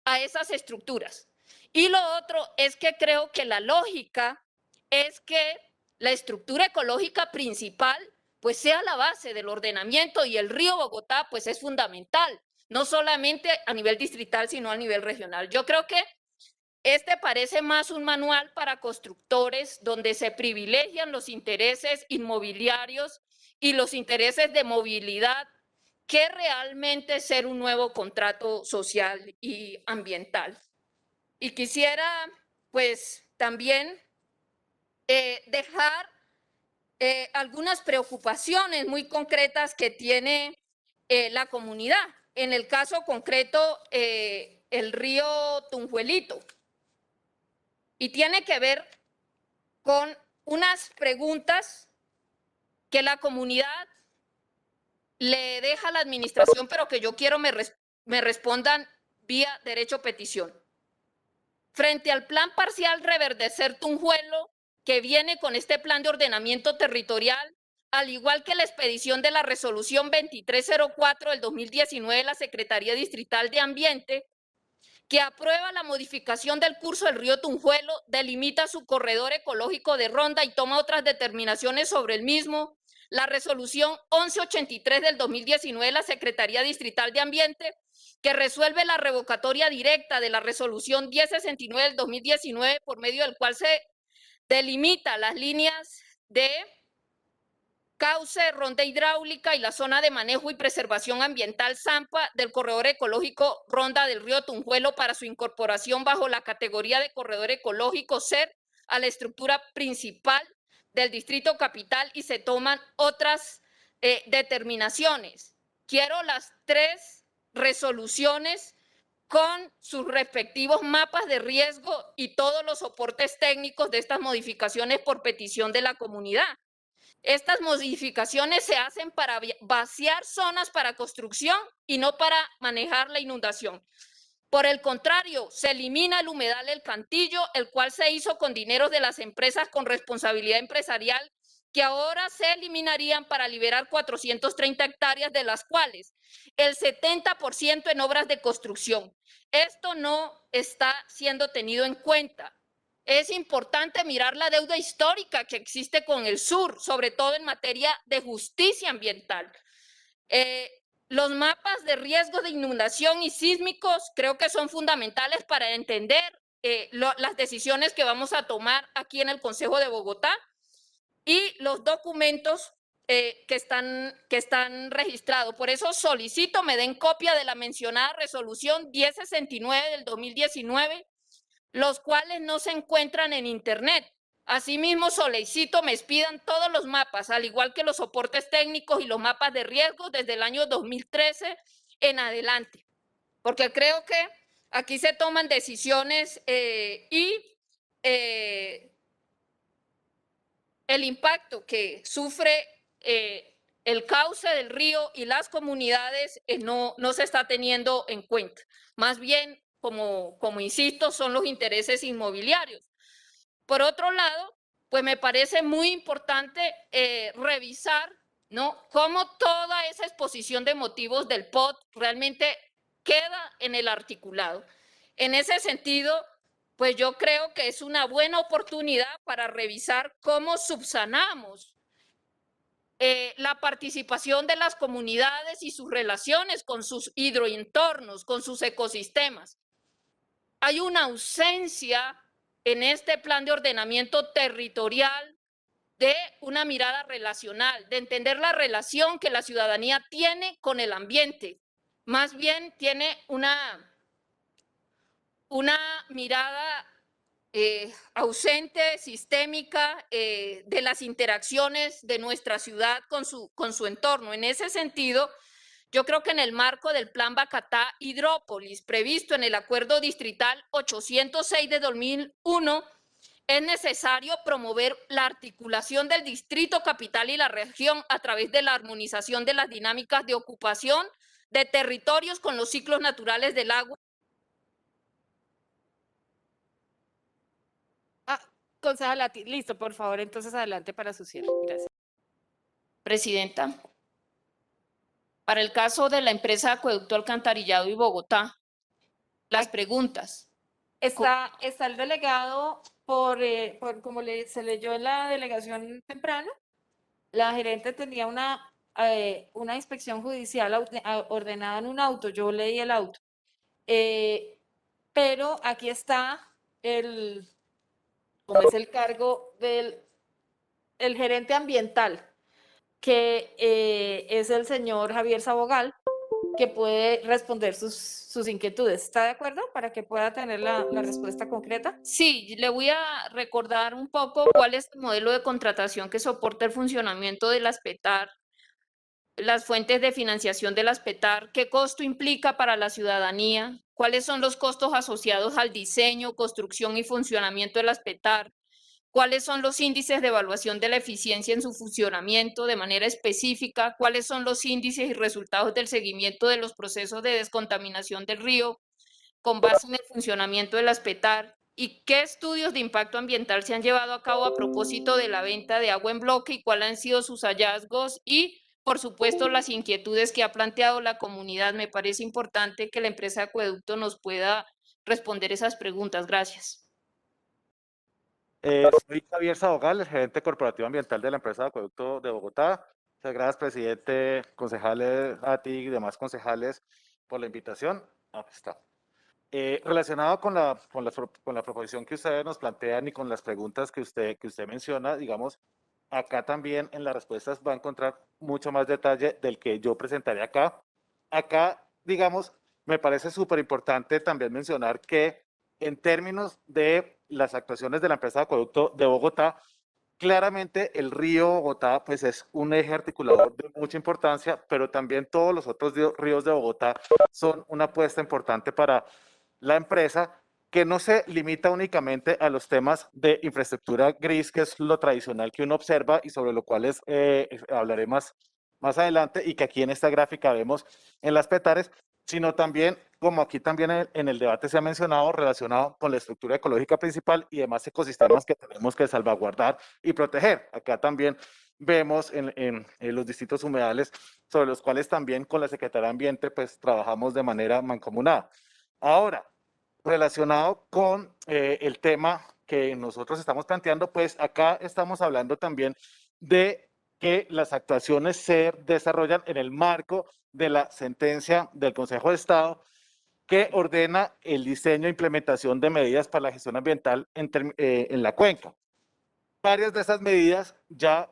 a esas estructuras. Y lo otro es que creo que la lógica es que la estructura ecológica principal pues sea la base del ordenamiento, y el río Bogotá pues es fundamental, no solamente a nivel distrital, sino a nivel regional. Yo creo que este parece más un manual para constructores donde se privilegian los intereses inmobiliarios y los intereses de movilidad que realmente ser un nuevo contrato social y ambiental. Y quisiera pues también dejar algunas preocupaciones muy concretas que tiene la comunidad. En el caso concreto, el río Tunjuelito. Y tiene que ver con unas preguntas que la comunidad le deja a la administración, pero que yo quiero me respondan vía derecho petición. Frente al plan parcial Reverdecer Tunjuelo, que viene con este plan de ordenamiento territorial, al igual que la expedición de la resolución 2304 del 2019 de la Secretaría Distrital de Ambiente, que aprueba la modificación del curso del río Tunjuelo, delimita su corredor ecológico de ronda y toma otras determinaciones sobre el mismo, la resolución 1183 del 2019 de la Secretaría Distrital de Ambiente, que resuelve la revocatoria directa de la resolución 1069 del 2019, por medio del cual se delimita las líneas de cauce, ronda hidráulica y la zona de manejo y preservación ambiental ZAMPA del corredor ecológico Ronda del río Tunjuelo para su incorporación bajo la categoría de corredor ecológico SER a la estructura principal del Distrito Capital, y se toman otras determinaciones. Quiero las 3 resoluciones con sus respectivos mapas de riesgo y todos los soportes técnicos de estas modificaciones por petición de la comunidad. Estas modificaciones se hacen para vaciar zonas para construcción y no para manejar la inundación. Por el contrario, se elimina el humedal El Cantillo, el cual se hizo con dineros de las empresas con responsabilidad empresarial, que ahora se eliminarían para liberar 430 hectáreas, de las cuales el 70% en obras de construcción. Esto no está siendo tenido en cuenta. Es importante mirar la deuda histórica que existe con el sur, sobre todo en materia de justicia ambiental. Los mapas de riesgo de inundación y sísmicos creo que son fundamentales para entender las decisiones que vamos a tomar aquí en el Consejo de Bogotá, y los documentos que están registrados. Por eso solicito me den copia de la mencionada resolución 1069 del 2019, los cuales no se encuentran en internet. Asimismo, solicito me expidan todos los mapas, al igual que los soportes técnicos y los mapas de riesgo desde el año 2013 en adelante, porque creo que aquí se toman decisiones y el impacto que sufre el cauce del río y las comunidades no se está teniendo en cuenta. Más bien, como insisto, son los intereses inmobiliarios. Por otro lado, pues me parece muy importante revisar, ¿no?, cómo toda esa exposición de motivos del POT realmente queda en el articulado. En ese sentido, pues yo creo que es una buena oportunidad para revisar cómo subsanamos la participación de las comunidades y sus relaciones con sus hidroentornos, con sus ecosistemas. Hay una ausencia en este plan de ordenamiento territorial de una mirada relacional, de entender la relación que la ciudadanía tiene con el ambiente. Más bien tiene una mirada ausente, sistémica, de las interacciones de nuestra ciudad con su entorno. En ese sentido, yo creo que en el marco del Plan Bacatá Hidrópolis, previsto en el Acuerdo Distrital 806 de 2001, es necesario promover la articulación del distrito capital y la región a través de la armonización de las dinámicas de ocupación de territorios con los ciclos naturales del agua. Concejala, listo, por favor, entonces adelante para su cierre. Gracias. Presidenta, para el caso de la empresa Acueducto Alcantarillado y Bogotá, las preguntas. Está el delegado por como se leyó en la delegación temprano, la gerente tenía una inspección judicial ordenada en un auto, yo leí el auto, pero aquí está como es el cargo del gerente ambiental, que es el señor Javier Sabogal, que puede responder sus inquietudes. ¿Está de acuerdo? Para que pueda tener la respuesta concreta. Sí, le voy a recordar un poco cuál es el modelo de contratación que soporta el funcionamiento de las PETAR, las fuentes de financiación de las PETAR, qué costo implica para la ciudadanía, cuáles son los costos asociados al diseño, construcción y funcionamiento de las PETAR, cuáles son los índices de evaluación de la eficiencia en su funcionamiento de manera específica, cuáles son los índices y resultados del seguimiento de los procesos de descontaminación del río con base en el funcionamiento de las PETAR y qué estudios de impacto ambiental se han llevado a cabo a propósito de la venta de agua en bloque y cuáles han sido sus hallazgos y, por supuesto, las inquietudes que ha planteado la comunidad. Me parece importante que la empresa Acueducto nos pueda responder esas preguntas. Gracias. Soy Javier Sabogal, el gerente corporativo ambiental de la empresa de Acueducto de Bogotá. Muchas gracias, presidente, concejales, a ti y demás concejales por la invitación. Está. Relacionado con la proposición que ustedes nos plantean y con las preguntas que usted menciona, digamos, acá también en las respuestas va a encontrar mucho más detalle del que yo presentaré acá. Acá, digamos, me parece súper importante también mencionar que en términos de las actuaciones de la empresa de Acueducto de Bogotá, claramente el río Bogotá pues es un eje articulador de mucha importancia, pero también todos los otros ríos de Bogotá son una apuesta importante para la empresa, que no se limita únicamente a los temas de infraestructura gris, que es lo tradicional que uno observa y sobre lo cual hablaré más adelante, y que aquí en esta gráfica vemos en las PETARes, sino también, como aquí también en el debate se ha mencionado, relacionado con la estructura ecológica principal y demás ecosistemas que tenemos que salvaguardar y proteger. Acá también vemos en los distintos humedales, sobre los cuales también con la Secretaría de Ambiente pues trabajamos de manera mancomunada. Ahora, relacionado con el tema que nosotros estamos planteando, pues acá estamos hablando también de que las actuaciones se desarrollan en el marco de la sentencia del Consejo de Estado que ordena el diseño e implementación de medidas para la gestión ambiental en la cuenca. Varias de esas medidas ya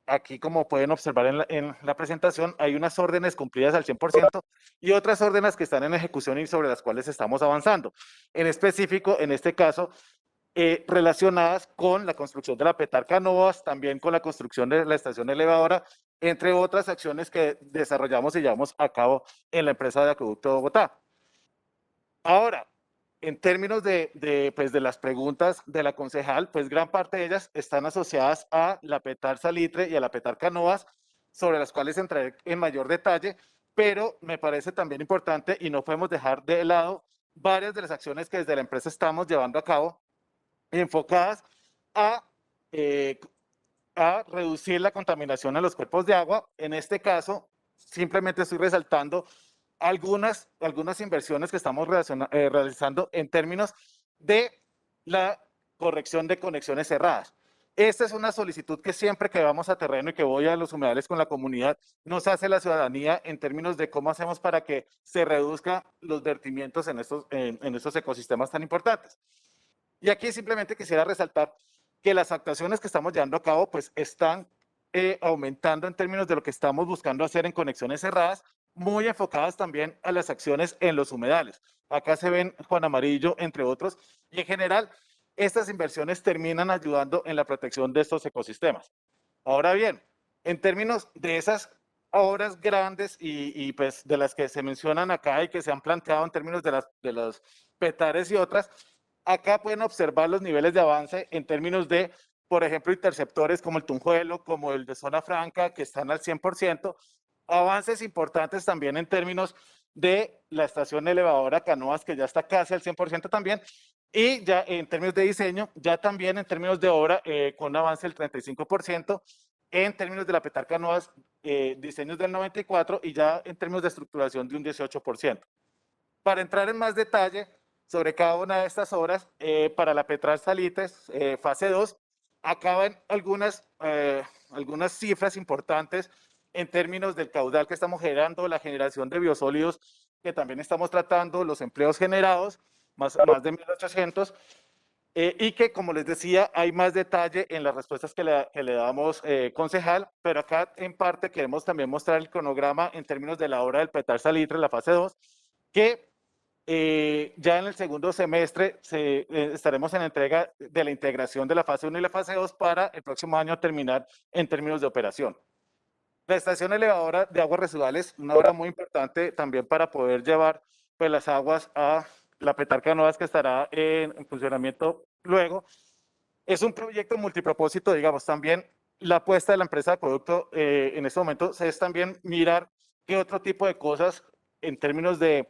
aquí, como pueden observar en la presentación, hay unas órdenes cumplidas al 100% y otras órdenes que están en ejecución y sobre las cuales estamos avanzando. En específico, en este caso, relacionadas con la construcción de la PETAR Canoas, también con la construcción de la estación elevadora, entre otras acciones que desarrollamos y llevamos a cabo en la empresa de Acueducto de Bogotá. Ahora, en términos pues de las preguntas de la concejal, pues gran parte de ellas están asociadas a la PETAR Salitre y a la PETAR Canoas, sobre las cuales entraré en mayor detalle, pero me parece también importante y no podemos dejar de lado varias de las acciones que desde la empresa estamos llevando a cabo enfocadas a reducir la contaminación en los cuerpos de agua. En este caso, simplemente estoy resaltando algunas inversiones que estamos realizando en términos de la corrección de conexiones cerradas. Esta es una solicitud que siempre que vamos a terreno y que voy a los humedales con la comunidad, nos hace la ciudadanía en términos de cómo hacemos para que se reduzcan los vertimientos en estos ecosistemas tan importantes. Y aquí simplemente quisiera resaltar que las actuaciones que estamos llevando a cabo pues están aumentando en términos de lo que estamos buscando hacer en conexiones cerradas, muy enfocadas también a las acciones en los humedales. Acá se ven Juan Amarillo, entre otros, y en general estas inversiones terminan ayudando en la protección de estos ecosistemas. Ahora bien, en términos de esas obras grandes y pues de las que se mencionan acá y que se han planteado en términos de los petares y otras, acá pueden observar los niveles de avance en términos de, por ejemplo, interceptores como el Tunjuelo, como el de Zona Franca, que están al 100%, avances importantes también en términos de la estación elevadora Canoas, que ya está casi al 100% también, y ya en términos de diseño, ya también en términos de obra, con un avance del 35%, en términos de la Petar Canoas, diseños del 94%, y ya en términos de estructuración de un 18%. Para entrar en más detalle sobre cada una de estas obras, para la Petral Salitres, fase 2, acaban algunas cifras importantes en términos del caudal que estamos generando, la generación de biosólidos que también estamos tratando, los empleos generados, más de 1.800, y que, como les decía, hay más detalle en las respuestas que le damos, concejal, pero acá en parte queremos también mostrar el cronograma en términos de la obra del Petral Salitre, la fase 2, que ya en el segundo semestre estaremos en entrega de la integración de la fase 1 y la fase 2 para el próximo año terminar en términos de operación. La estación elevadora de aguas residuales, una obra muy importante también para poder llevar pues, las aguas a la Petar Canoas, que estará en funcionamiento luego. Es un proyecto multipropósito, digamos, también la apuesta de la empresa de acueducto en este momento es también mirar qué otro tipo de cosas en términos de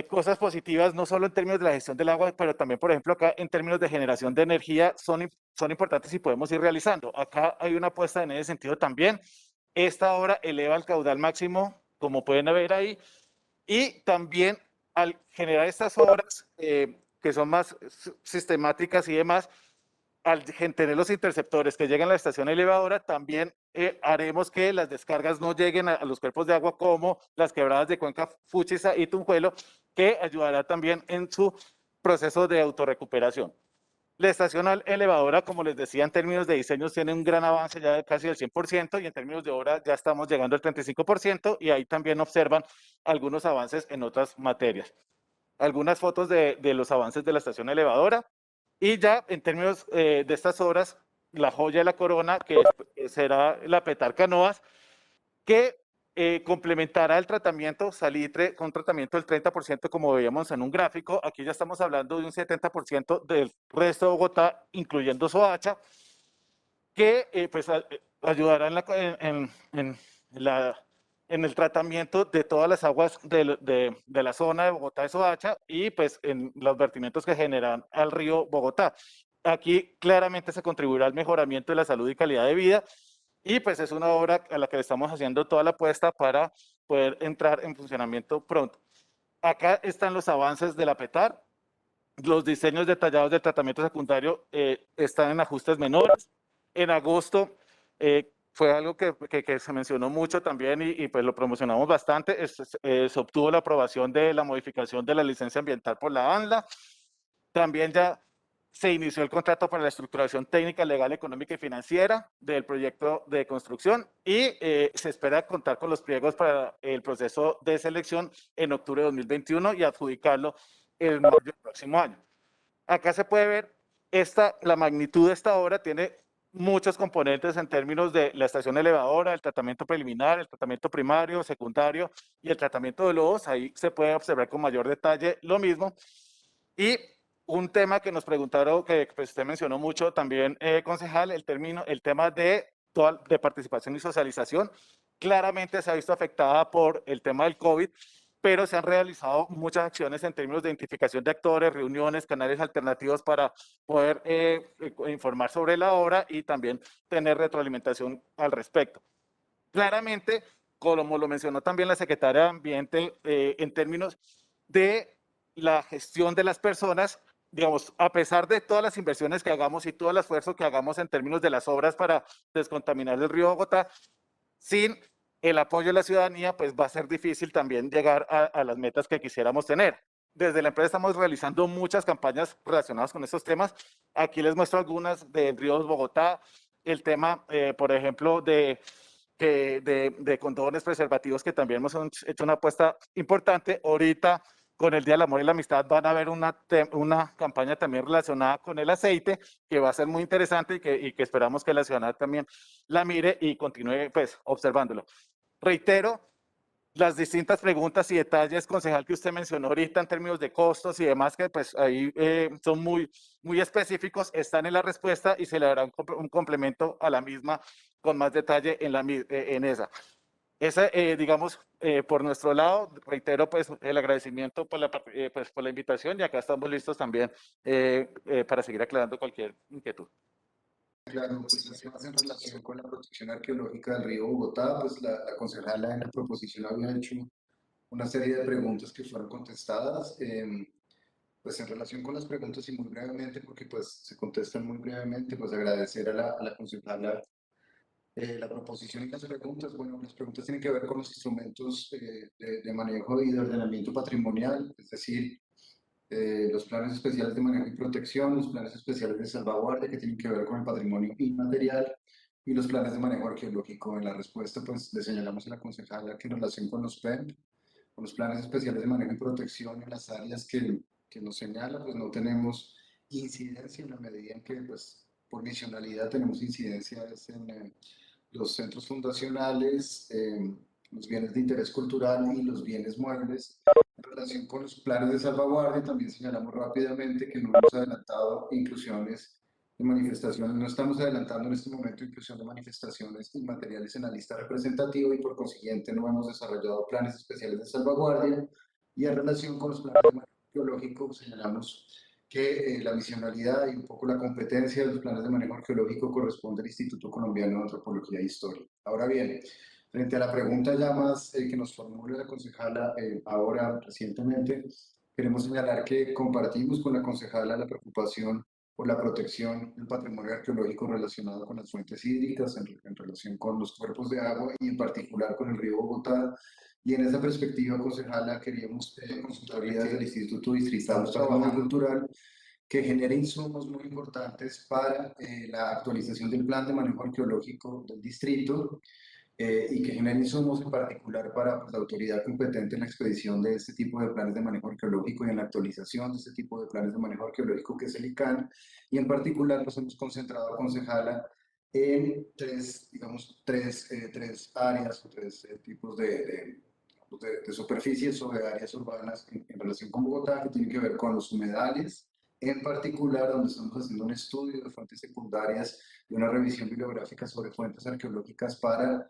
cosas positivas, no solo en términos de la gestión del agua, pero también, por ejemplo, acá en términos de generación de energía son importantes y podemos ir realizando. Acá hay una apuesta en ese sentido también. Esta obra eleva el caudal máximo, como pueden ver ahí, y también al generar estas obras que son más sistemáticas y demás, al tener los interceptores que llegan a la estación elevadora, también haremos que las descargas no lleguen a los cuerpos de agua como las quebradas de Cuenca, Fuchiza y Tunjuelo, que ayudará también en su proceso de autorrecuperación. La estación elevadora, como les decía, en términos de diseños tiene un gran avance ya de casi el 100% y en términos de obra ya estamos llegando al 35% y ahí también observan algunos avances en otras materias. Algunas fotos de los avances de la estación elevadora. Y ya en términos de estas obras, la joya de la corona, que será la Petar Canoas, que complementará el tratamiento salitre con tratamiento del 30%, como veíamos en un gráfico. Aquí ya estamos hablando de un 70% del resto de Bogotá, incluyendo Soacha, que pues ayudará en el tratamiento de todas las aguas de la zona de Bogotá de Soacha y pues en los vertimientos que generan al río Bogotá. Aquí claramente se contribuirá al mejoramiento de la salud y calidad de vida y pues es una obra a la que le estamos haciendo toda la apuesta para poder entrar en funcionamiento pronto. Acá están los avances de la Petar. Los diseños detallados del tratamiento secundario están en ajustes menores. En agosto fue algo que se mencionó mucho también y pues lo promocionamos bastante. Se obtuvo la aprobación de la modificación de la licencia ambiental por la ANLA. También ya se inició el contrato para la estructuración técnica, legal, económica y financiera del proyecto de construcción y se espera contar con los pliegos para el proceso de selección en octubre de 2021 y adjudicarlo en mayo del próximo año. Acá se puede ver la magnitud de esta obra, tiene muchos componentes en términos de la estación elevadora, el tratamiento preliminar, el tratamiento primario, secundario y el tratamiento de lodos. Ahí se puede observar con mayor detalle lo mismo. Y un tema que nos preguntaron, que pues, usted mencionó mucho también, concejal, el tema de participación y socialización, claramente se ha visto afectada por el tema del COVID, pero se han realizado muchas acciones en términos de identificación de actores, reuniones, canales alternativos para poder informar sobre la obra y también tener retroalimentación al respecto. Claramente, como lo mencionó también la secretaria de Ambiente, en términos de la gestión de las personas, digamos, a pesar de todas las inversiones que hagamos y todo el esfuerzo que hagamos en términos de las obras para descontaminar el río Bogotá, sin el apoyo de la ciudadanía, pues va a ser difícil también llegar a las metas que quisiéramos tener. Desde la empresa estamos realizando muchas campañas relacionadas con estos temas. Aquí les muestro algunas del río Bogotá, el tema, por ejemplo, de condones preservativos, que también hemos hecho una apuesta importante. Ahorita, con el Día del Amor y la Amistad, van a haber una campaña también relacionada con el aceite, que va a ser muy interesante y que esperamos que la ciudadanía también la mire y continúe pues observándolo. Reitero, las distintas preguntas y detalles, concejal, que usted mencionó ahorita en términos de costos y demás, que pues ahí son muy específicos, están en la respuesta y se le dará un complemento a la misma con más detalle en esa. Esa, digamos, por nuestro lado, reitero pues el agradecimiento por la invitación, y acá estamos listos también para seguir aclarando cualquier inquietud. Claro, pues además en relación con la protección arqueológica del río Bogotá, pues la concejala en la proposición había hecho una serie de preguntas que fueron contestadas. Pues en relación con las preguntas y muy brevemente, porque pues se contestan muy brevemente, pues agradecer a la concejala la proposición y las preguntas. Bueno, las preguntas tienen que ver con los instrumentos de manejo y de ordenamiento patrimonial, es decir, los planes especiales de manejo y protección, los planes especiales de salvaguardia que tienen que ver con el patrimonio inmaterial y los planes de manejo arqueológico. En la respuesta, pues le señalamos a la concejala que en relación con los PEMP, con los planes especiales de manejo y protección en las áreas que nos señala, pues no tenemos incidencia en la medida en que, pues, por misionalidad tenemos incidencias en los centros fundacionales, los bienes de interés cultural y los bienes muebles. En relación con los planes de salvaguardia, también señalamos rápidamente que no hemos adelantado inclusiones de manifestaciones, no estamos adelantando en este momento inclusión de manifestaciones inmateriales en la lista representativa y por consiguiente no hemos desarrollado planes especiales de salvaguardia. Y en relación con los planes de manejo arqueológico, señalamos que la misionalidad y un poco la competencia de los planes de manejo arqueológico corresponde al Instituto Colombiano de Antropología e Historia. Ahora bien, frente a la pregunta ya más que nos formula la concejala ahora recientemente, queremos señalar que compartimos con la concejala la preocupación por la protección del patrimonio arqueológico relacionado con las fuentes hídricas, en relación con los cuerpos de agua y en particular con el río Bogotá. Y en esa perspectiva, concejala, queríamos consultorías del Instituto Distrital de Trabajo Cultural que genere insumos muy importantes para la actualización del plan de manejo arqueológico del distrito y que genere insumos en particular para pues, la autoridad competente en la expedición de este tipo de planes de manejo arqueológico y en la actualización de este tipo de planes de manejo arqueológico, que es el ICANN. Y en particular nos hemos concentrado, concejala, en tres áreas o tres tipos de superficies o de áreas urbanas en relación con Bogotá, que tienen que ver con los humedales, en particular donde estamos haciendo un estudio de fuentes secundarias y una revisión bibliográfica sobre fuentes arqueológicas para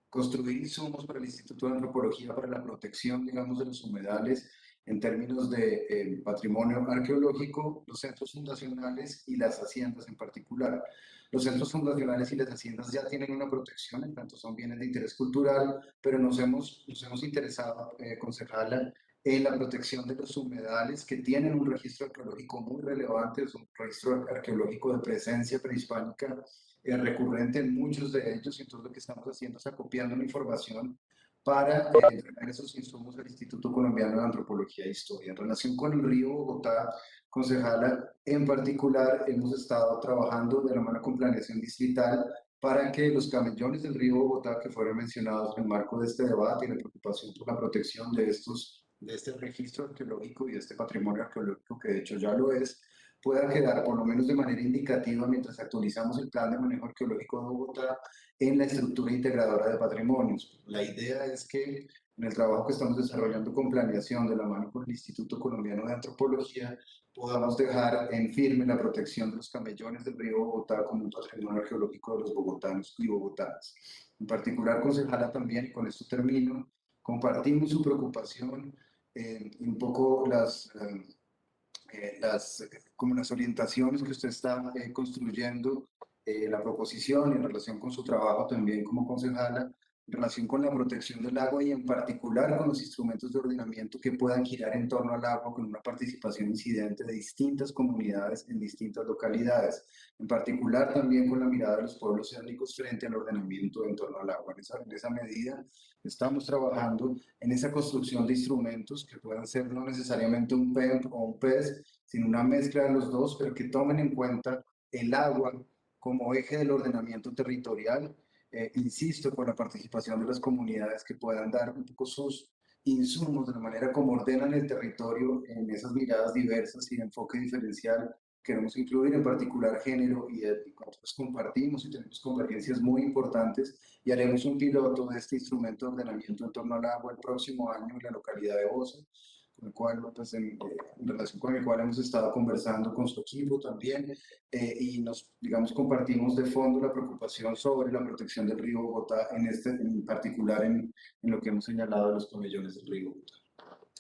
construir insumos para el Instituto de Antropología para la protección, digamos, de los humedales en términos de patrimonio arqueológico, los centros fundacionales y las haciendas en particular. Los centros fundacionales y las haciendas ya tienen una protección, en tanto son bienes de interés cultural, pero nos hemos interesado, concejala, en la protección de los humedales que tienen un registro arqueológico muy relevante, es un registro arqueológico de presencia prehispánica recurrente en muchos de ellos, y entonces lo que estamos haciendo es acopiando la información para entregar esos insumos al Instituto Colombiano de Antropología e Historia. En relación con el río Bogotá, concejala, en particular hemos estado trabajando de la mano con planeación distrital para que los camellones del río Bogotá, que fueron mencionados en el marco de este debate y la preocupación por la protección de este registro arqueológico y de este patrimonio arqueológico, que de hecho ya lo es, pueda quedar, por lo menos de manera indicativa, mientras actualizamos el plan de manejo arqueológico de Bogotá, en la estructura integradora de patrimonios. La idea es que en el trabajo que estamos desarrollando con planeación de la mano con el Instituto Colombiano de Antropología, podamos dejar en firme la protección de los camellones del río Bogotá como un patrimonio arqueológico de los bogotanos y bogotanas. En particular, concejala, también, y con esto termino, compartimos su preocupación y un poco las orientaciones que usted está construyendo, la proposición en relación con su trabajo también como concejala, en relación con la protección del agua y en particular con los instrumentos de ordenamiento que puedan girar en torno al agua con una participación incidente de distintas comunidades en distintas localidades, en particular también con la mirada de los pueblos étnicos frente al ordenamiento en torno al agua. En esa medida estamos trabajando en esa construcción de instrumentos que puedan ser no necesariamente un PEMP o un PES, sino una mezcla de los dos, pero que tomen en cuenta el agua como eje del ordenamiento territorial, insisto, con la participación de las comunidades que puedan dar un poco sus insumos de la manera como ordenan el territorio en esas miradas diversas y de enfoque diferencial. Queremos incluir en particular género y étnico. Nosotros compartimos y tenemos convergencias muy importantes y haremos un piloto de este instrumento de ordenamiento en torno al agua el próximo año en la localidad de Bosa, con el cual, pues, en relación con el cual hemos estado conversando con su equipo también, y nos, digamos, compartimos de fondo la preocupación sobre la protección del río Bogotá, en particular en lo que hemos señalado de los pabellones del río Bogotá.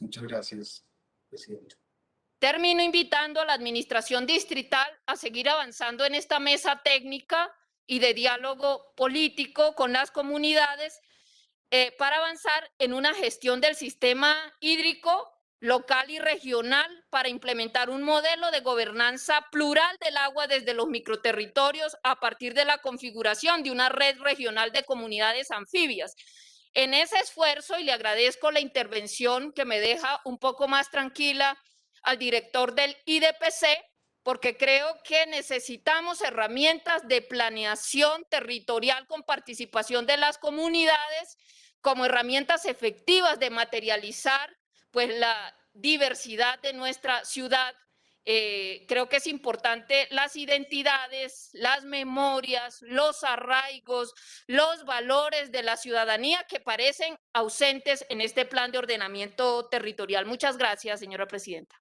Muchas gracias, presidente. Termino invitando a la administración distrital a seguir avanzando en esta mesa técnica y de diálogo político con las comunidades para avanzar en una gestión del sistema hídrico local y regional para implementar un modelo de gobernanza plural del agua desde los microterritorios a partir de la configuración de una red regional de comunidades anfibias. En ese esfuerzo, y le agradezco la intervención que me deja un poco más tranquila al director del IDPC, porque creo que necesitamos herramientas de planeación territorial con participación de las comunidades como herramientas efectivas de materializar pues la diversidad de nuestra ciudad. Creo que es importante las identidades, las memorias, los arraigos, los valores de la ciudadanía que parecen ausentes en este plan de ordenamiento territorial. Muchas gracias, señora presidenta.